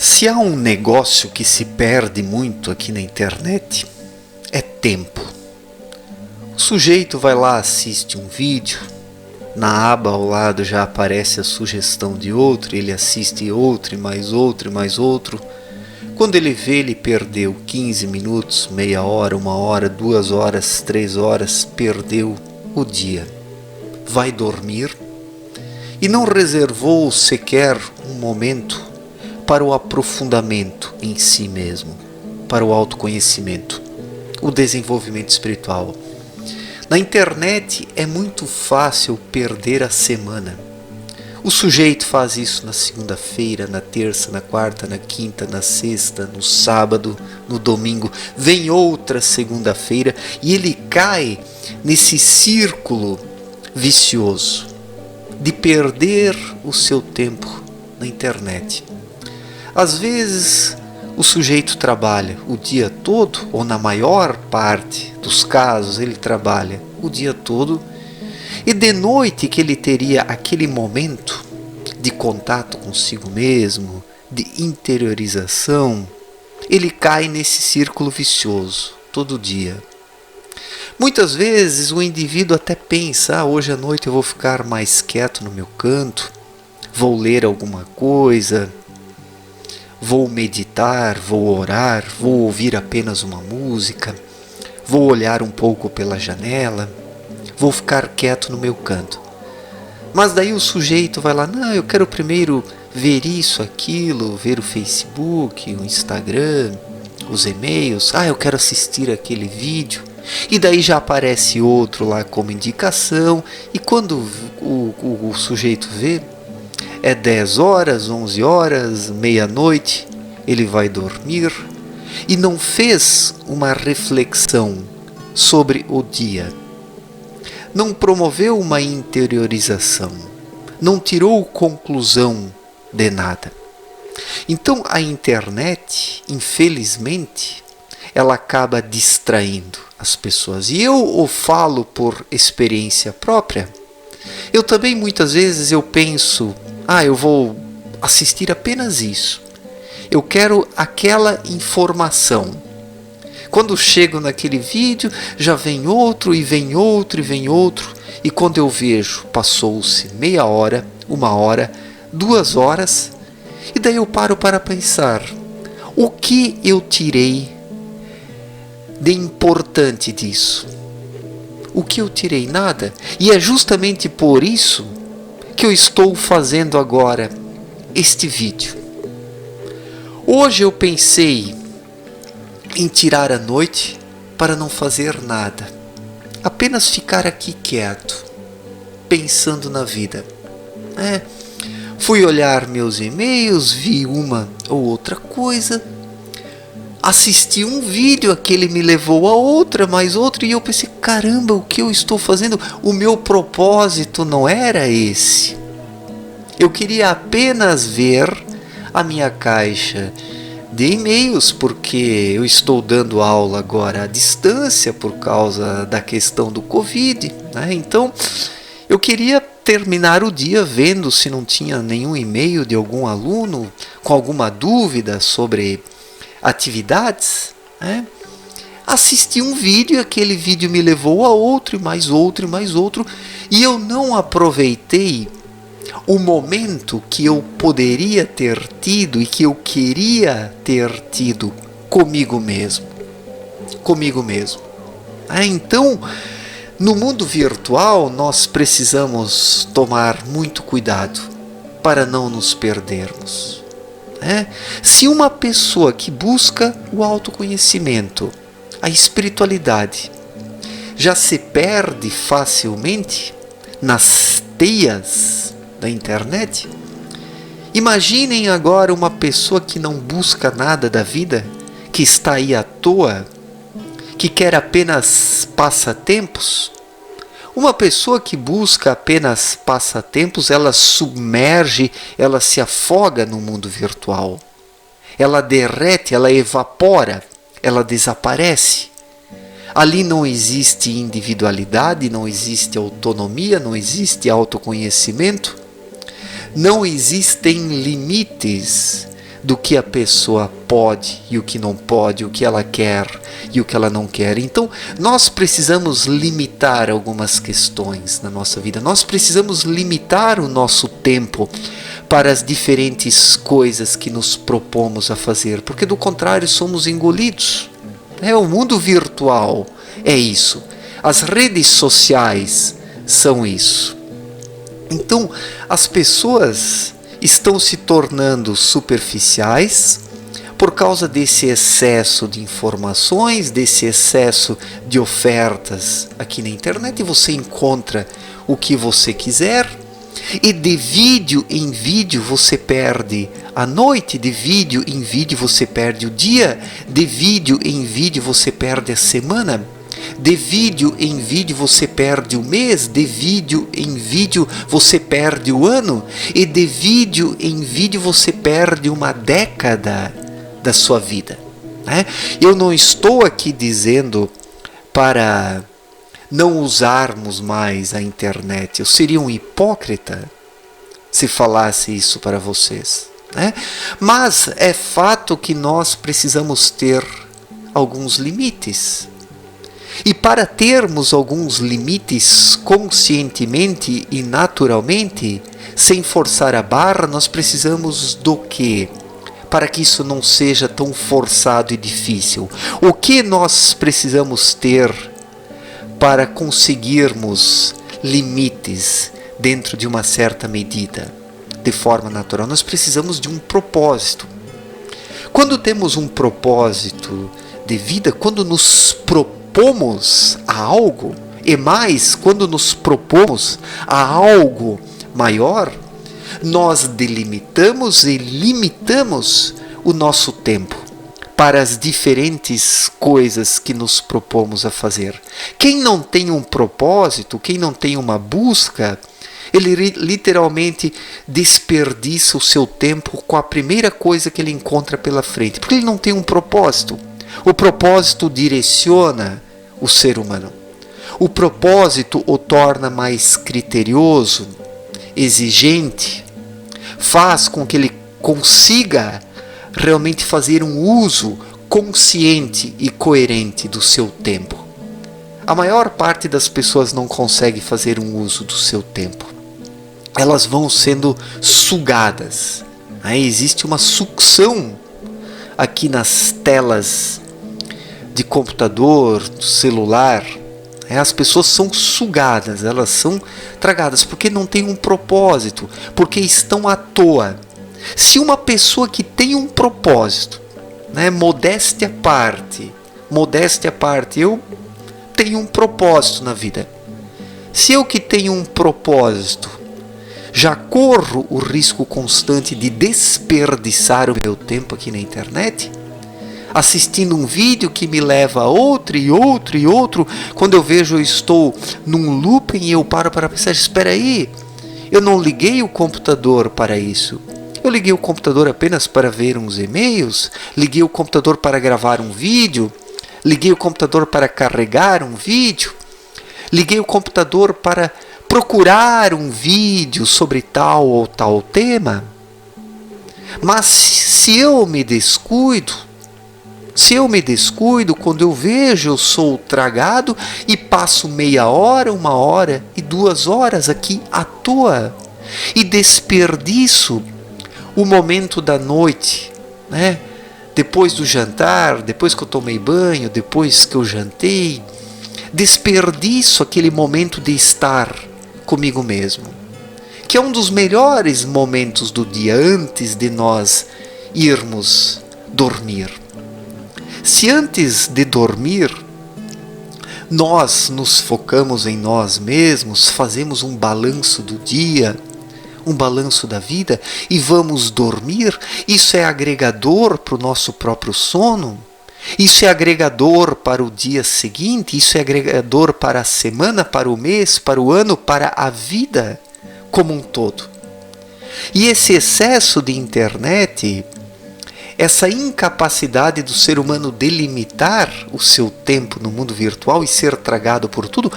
Se há um negócio que se perde muito aqui na internet, é tempo. O sujeito vai lá, assiste um vídeo, na aba ao lado já aparece a sugestão de outro, ele assiste outro, e mais outro, e mais outro. Quando ele vê, ele perdeu 15 minutos, meia hora, 1 hora, 2 horas, 3 horas, perdeu o dia. Vai dormir e não reservou sequer um momento para o aprofundamento em si mesmo, para o autoconhecimento, o desenvolvimento espiritual. Na internet é muito fácil perder a semana. O sujeito faz isso na segunda-feira, na terça, na quarta, na quinta, na sexta, no sábado, no domingo. Vem outra segunda-feira e ele cai nesse círculo vicioso de perder o seu tempo na internet. Às vezes o sujeito trabalha o dia todo, ou na maior parte dos casos ele trabalha o dia todo, e de noite que ele teria aquele momento de contato consigo mesmo, de interiorização, ele cai nesse círculo vicioso todo dia. Muitas vezes o indivíduo até pensa, hoje à noite eu vou ficar mais quieto no meu canto, vou ler alguma coisa, vou meditar, vou orar, vou ouvir apenas uma música, vou olhar um pouco pela janela, vou ficar quieto no meu canto. Mas daí o sujeito vai lá, não, eu quero primeiro ver isso, aquilo, ver o Facebook, o Instagram, os e-mails, eu quero assistir aquele vídeo. E daí já aparece outro lá como indicação, e quando o sujeito vê, é 10 horas, 11 horas, meia-noite, ele vai dormir e não fez uma reflexão sobre o dia. Não promoveu uma interiorização, não tirou conclusão de nada. Então a internet, infelizmente, ela acaba distraindo as pessoas. E eu o falo por experiência própria. Eu também muitas vezes eu penso, eu vou assistir apenas isso. Eu quero aquela informação. Quando chego naquele vídeo, já vem outro, e vem outro, e vem outro. E quando eu vejo, passou-se meia hora, 1 hora, 2 horas. E daí eu paro para pensar, o que eu tirei de importante disso? O que eu tirei? Nada. E é justamente por isso que eu estou fazendo agora este vídeo. Hoje eu pensei em tirar a noite para não fazer nada, apenas ficar aqui quieto, pensando na vida. Fui olhar meus e-mails, vi uma ou outra coisa, assisti um vídeo, aquele me levou a outra, mais outra, e eu pensei, caramba, o que eu estou fazendo? O meu propósito não era esse. Eu queria apenas ver a minha caixa de e-mails, porque eu estou dando aula agora à distância por causa da questão do Covid, Então, eu queria terminar o dia vendo se não tinha nenhum e-mail de algum aluno com alguma dúvida sobre atividades. Assisti um vídeo, aquele vídeo me levou a outro, e mais outro, e mais outro, e eu não aproveitei o momento que eu poderia ter tido e que eu queria ter tido comigo mesmo. Então, no mundo virtual, nós precisamos tomar muito cuidado para não nos perdermos. Se uma pessoa que busca o autoconhecimento, a espiritualidade, já se perde facilmente nas teias da internet, imaginem agora uma pessoa que não busca nada da vida, que está aí à toa, que quer apenas passatempos. Uma pessoa que busca apenas passatempos, ela submerge, ela se afoga no mundo virtual. Ela derrete, ela evapora, ela desaparece. Ali não existe individualidade, não existe autonomia, não existe autoconhecimento. Não existem limites do que a pessoa pode e o que não pode, o que ela quer e o que ela não quer. Então, nós precisamos limitar algumas questões na nossa vida. Nós precisamos limitar o nosso tempo para as diferentes coisas que nos propomos a fazer, porque do contrário somos engolidos. O mundo virtual é isso. As redes sociais são isso. Então, as pessoas estão se tornando superficiais por causa desse excesso de informações, desse excesso de ofertas aqui na internet, e você encontra o que você quiser, e de vídeo em vídeo você perde a noite, de vídeo em vídeo você perde o dia, de vídeo em vídeo você perde a semana, de vídeo em vídeo você perde o mês, de vídeo em vídeo você perde o ano, e de vídeo em vídeo você perde uma década da sua vida. Eu não estou aqui dizendo para não usarmos mais a internet. Eu seria um hipócrita se falasse isso para vocês. Mas é fato que nós precisamos ter alguns limites. E para termos alguns limites conscientemente e naturalmente, sem forçar a barra, nós precisamos do quê? Para que isso não seja tão forçado e difícil. O que nós precisamos ter para conseguirmos limites dentro de uma certa medida, de forma natural? Nós precisamos de um propósito. Quando temos um propósito de vida, quando nos propomos a algo, e mais, quando nos propomos a algo maior, nós delimitamos e limitamos o nosso tempo para as diferentes coisas que nos propomos a fazer. Quem não tem um propósito, quem não tem uma busca, ele literalmente desperdiça o seu tempo com a primeira coisa que ele encontra pela frente, porque ele não tem um propósito. O propósito direciona o ser humano. O propósito o torna mais criterioso, exigente, faz com que ele consiga realmente fazer um uso consciente e coerente do seu tempo. A maior parte das pessoas não consegue fazer um uso do seu tempo. Elas vão sendo sugadas. Existe uma sucção aqui nas telas de computador, celular. As pessoas são sugadas, elas são tragadas porque não tem um propósito, porque estão à toa. Se uma pessoa que tem um propósito, modéstia à parte, eu tenho um propósito na vida. Se eu que tenho um propósito, já corro o risco constante de desperdiçar o meu tempo aqui na internet, assistindo um vídeo que me leva a outro e outro e outro, quando eu vejo eu estou num looping e eu paro para pensar, espera aí, eu não liguei o computador para isso. Eu liguei o computador apenas para ver uns e-mails, liguei o computador para gravar um vídeo, liguei o computador para carregar um vídeo, liguei o computador para procurar um vídeo sobre tal ou tal tema. Mas se eu me descuido, quando eu vejo, eu sou tragado e passo meia hora, 1 hora e 2 horas aqui à toa. E desperdiço o momento da noite, depois do jantar, depois que eu tomei banho, depois que eu jantei, desperdiço aquele momento de estar comigo mesmo, que é um dos melhores momentos do dia antes de nós irmos dormir. Se antes de dormir nós nos focamos em nós mesmos, fazemos um balanço do dia, um balanço da vida e vamos dormir, isso é agregador para o nosso próprio sono, isso é agregador para o dia seguinte, isso é agregador para a semana, para o mês, para o ano, para a vida como um todo. E esse excesso de internet, essa incapacidade do ser humano delimitar o seu tempo no mundo virtual e ser tragado por tudo,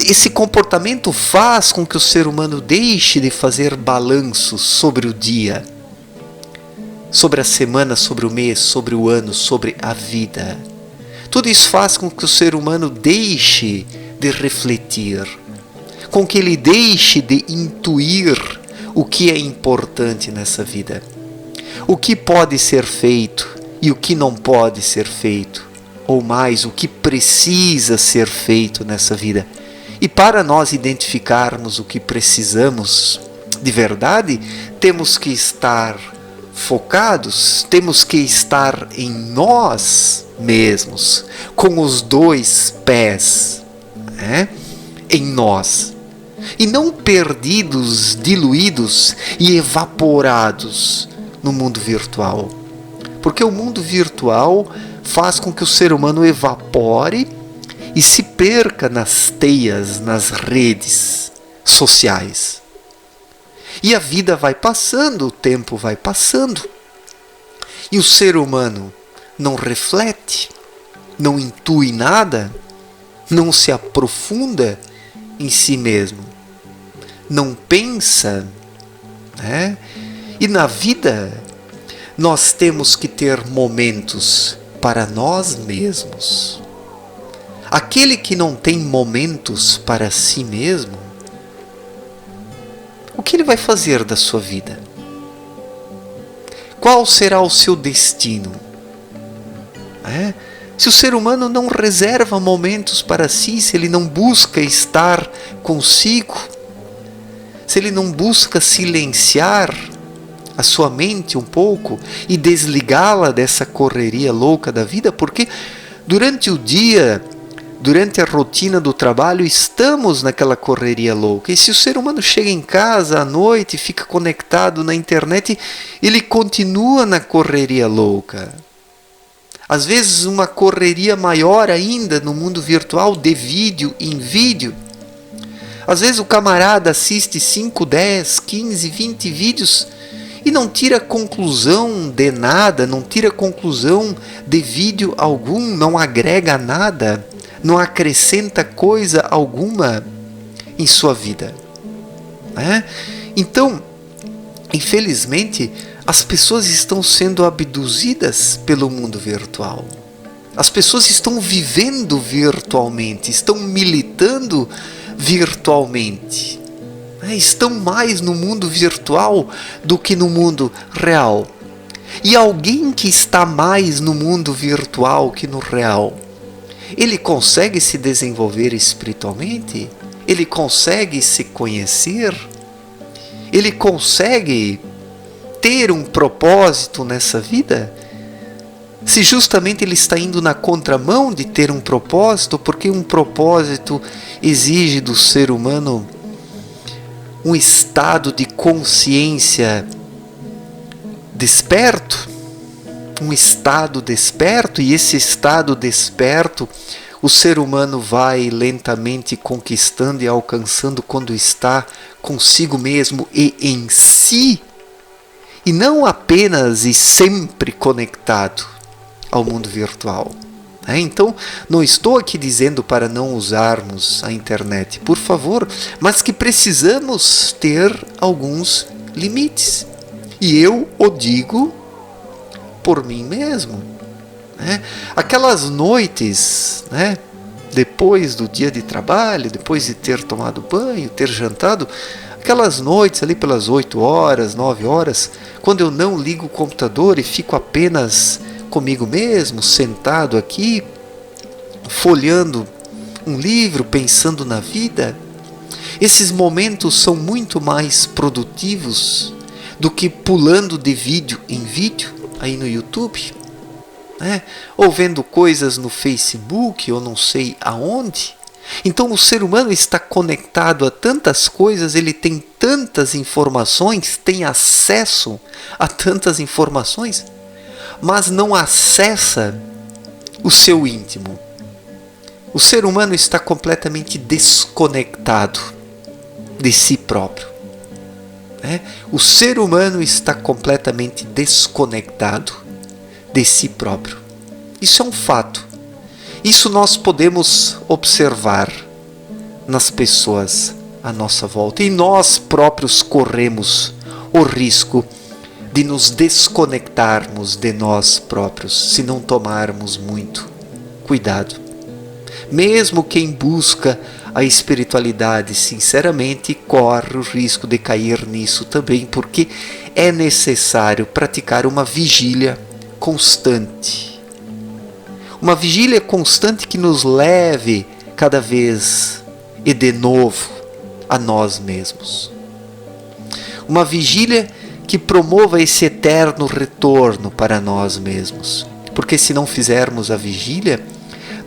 esse comportamento faz com que o ser humano deixe de fazer balanços sobre o dia. sobre a semana, sobre o mês, sobre o ano, sobre a vida. Tudo isso faz com que o ser humano deixe de refletir, com que ele deixe de intuir o que é importante nessa vida, o que pode ser feito e o que não pode ser feito, ou mais, o que precisa ser feito nessa vida. E para nós identificarmos o que precisamos de verdade, temos que estar focados, temos que estar em nós mesmos, com os dois pés, em nós, e não perdidos, diluídos e evaporados no mundo virtual. Porque o mundo virtual faz com que o ser humano evapore e se perca nas teias, nas redes sociais. E a vida vai passando, o tempo vai passando, e o ser humano não reflete, não intui nada, não se aprofunda em si mesmo, não pensa, E na vida nós temos que ter momentos para nós mesmos. Aquele que não tem momentos para si mesmo, o que ele vai fazer da sua vida? Qual será o seu destino? Se o ser humano não reserva momentos para si, se ele não busca estar consigo, se ele não busca silenciar a sua mente um pouco e desligá-la dessa correria louca da vida, porque durante o dia, durante a rotina do trabalho, estamos naquela correria louca. E se o ser humano chega em casa à noite e fica conectado na internet, ele continua na correria louca. Às vezes uma correria maior ainda no mundo virtual, de vídeo em vídeo. Às vezes o camarada assiste 5, 10, 15, 20 vídeos e não tira conclusão de nada, não tira conclusão de vídeo algum, não agrega nada, não acrescenta coisa alguma em sua vida. Então, infelizmente, as pessoas estão sendo abduzidas pelo mundo virtual. As pessoas estão vivendo virtualmente, estão militando virtualmente. Estão mais no mundo virtual do que no mundo real. E alguém que está mais no mundo virtual que no real, ele consegue se desenvolver espiritualmente? Ele consegue se conhecer? Ele consegue ter um propósito nessa vida? Se justamente ele está indo na contramão de ter um propósito, porque um propósito exige do ser humano um estado de consciência desperto, e esse estado desperto o ser humano vai lentamente conquistando e alcançando quando está consigo mesmo e em si, e não apenas e sempre conectado ao mundo virtual. Então, não estou aqui dizendo para não usarmos a internet, por favor, mas que precisamos ter alguns limites. E eu o digo por mim mesmo. Aquelas noites, depois do dia de trabalho, depois de ter tomado banho, ter jantado, aquelas noites ali pelas 8 horas, 9 horas, quando eu não ligo o computador e fico apenas comigo mesmo, sentado aqui, folheando um livro, pensando na vida, esses momentos são muito mais produtivos do que pulando de vídeo em vídeo aí no YouTube, ou vendo coisas no Facebook ou não sei aonde. Então o ser humano está conectado a tantas coisas, ele tem tantas informações, tem acesso a tantas informações, mas não acessa o seu íntimo. O ser humano está completamente desconectado de si próprio. O ser humano está completamente desconectado de si próprio. Isso é um fato. Isso nós podemos observar nas pessoas à nossa volta. E nós próprios corremos o risco de nos desconectarmos de nós próprios se não tomarmos muito cuidado. Mesmo quem busca a espiritualidade sinceramente corre o risco de cair nisso também, porque é necessário praticar uma vigília constante. Uma vigília constante que nos leve cada vez e de novo a nós mesmos. Uma vigília que promova esse eterno retorno para nós mesmos. Porque se não fizermos a vigília,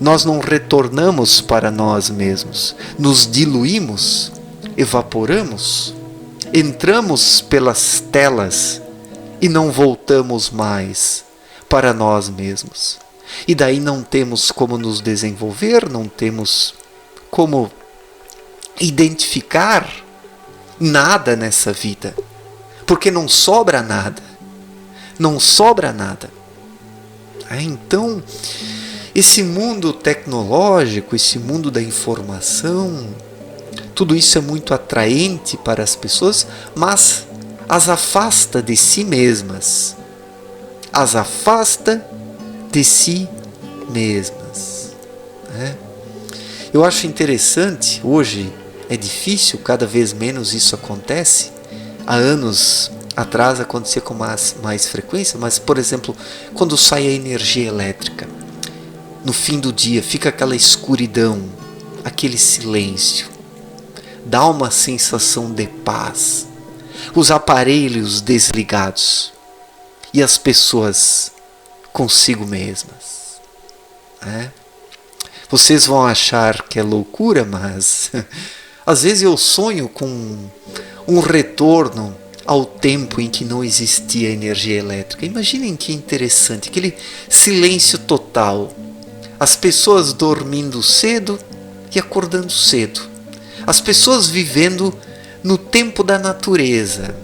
nós não retornamos para nós mesmos. Nos diluímos, evaporamos, entramos pelas telas e não voltamos mais para nós mesmos. E daí não temos como nos desenvolver, não temos como identificar nada nessa vida. Porque não sobra nada. Não sobra nada. Então, esse mundo tecnológico, esse mundo da informação, tudo isso é muito atraente para as pessoas, mas as afasta de si mesmas. As afasta de si mesmas. Eu acho interessante, hoje é difícil, cada vez menos isso acontece. Há anos atrás acontecia com mais frequência, mas, por exemplo, quando sai a energia elétrica, no fim do dia fica aquela escuridão, aquele silêncio, dá uma sensação de paz, os aparelhos desligados e as pessoas consigo mesmas. Vocês vão achar que é loucura, mas às vezes eu sonho com um retorno ao tempo em que não existia energia elétrica. Imaginem que interessante, aquele silêncio total. As pessoas dormindo cedo e acordando cedo. As pessoas vivendo no tempo da natureza.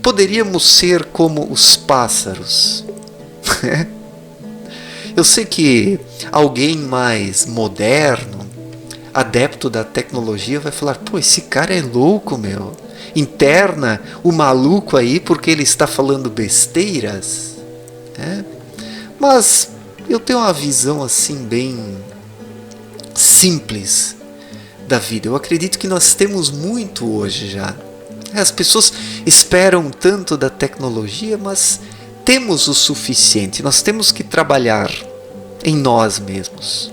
Poderíamos ser como os pássaros. Eu sei que alguém mais moderno, adepto da tecnologia, vai falar: pô, esse cara é louco, meu. Interna o maluco aí porque ele está falando besteiras. Mas eu tenho uma visão assim bem simples da vida. Eu acredito que nós temos muito hoje já. As pessoas esperam tanto da tecnologia, mas temos o suficiente. Nós temos que trabalhar em nós mesmos.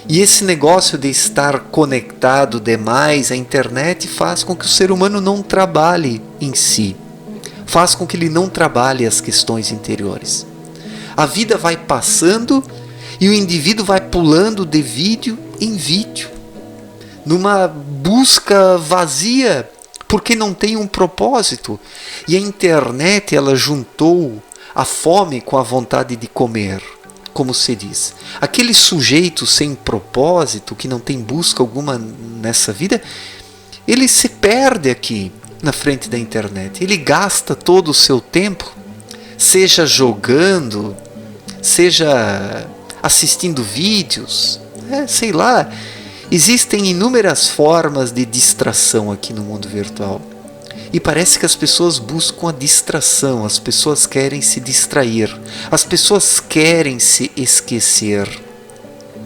E esse negócio de estar conectado demais à internet faz com que o ser humano não trabalhe em si. Faz com que ele não trabalhe as questões interiores. A vida vai passando e o indivíduo vai pulando de vídeo em vídeo, numa busca vazia, porque não tem um propósito. E a internet, ela juntou a fome com a vontade de comer. Como se diz, aquele sujeito sem propósito, que não tem busca alguma nessa vida, ele se perde aqui na frente da internet. Ele gasta todo o seu tempo, seja jogando, seja assistindo vídeos, sei lá. Existem inúmeras formas de distração aqui no mundo virtual. E parece que as pessoas buscam a distração, as pessoas querem se distrair, as pessoas querem se esquecer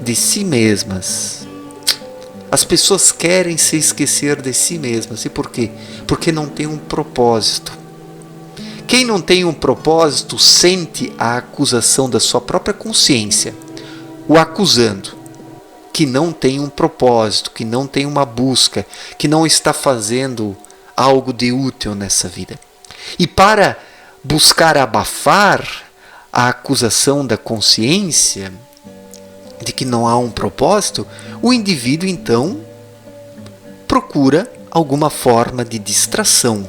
de si mesmas. As pessoas querem se esquecer de si mesmas. E por quê? Porque não tem um propósito. Quem não tem um propósito sente a acusação da sua própria consciência, o acusando, que não tem um propósito, que não tem uma busca, que não está fazendo algo de útil nessa vida. E para buscar abafar a acusação da consciência de que não há um propósito, o indivíduo então procura alguma forma de distração.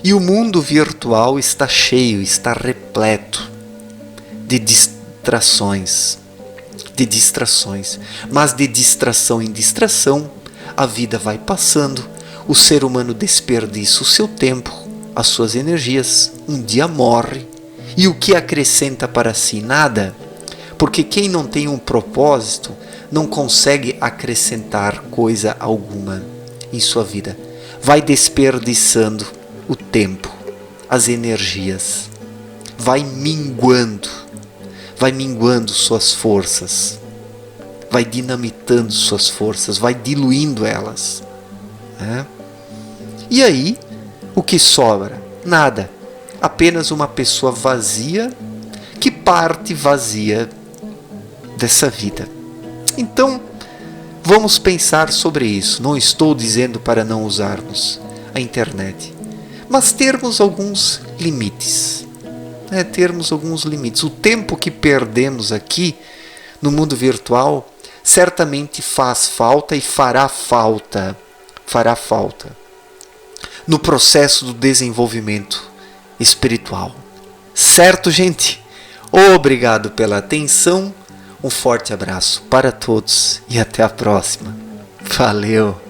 E o mundo virtual está cheio, está repleto de distrações. Mas de distração em distração, a vida vai passando. O ser humano desperdiça o seu tempo, as suas energias, um dia morre. E o que acrescenta para si? Nada. Porque quem não tem um propósito não consegue acrescentar coisa alguma em sua vida. Vai desperdiçando o tempo, as energias. Vai minguando suas forças, vai dinamitando suas forças, vai diluindo elas. Né? E aí, o que sobra? Nada. Apenas uma pessoa vazia, que parte vazia dessa vida. Então, vamos pensar sobre isso. Não estou dizendo para não usarmos a internet, mas termos alguns limites. Termos alguns limites. O tempo que perdemos aqui no mundo virtual certamente faz falta e fará falta no processo do desenvolvimento espiritual. Certo, gente? Obrigado pela atenção, um forte abraço para todos e até a próxima. Valeu!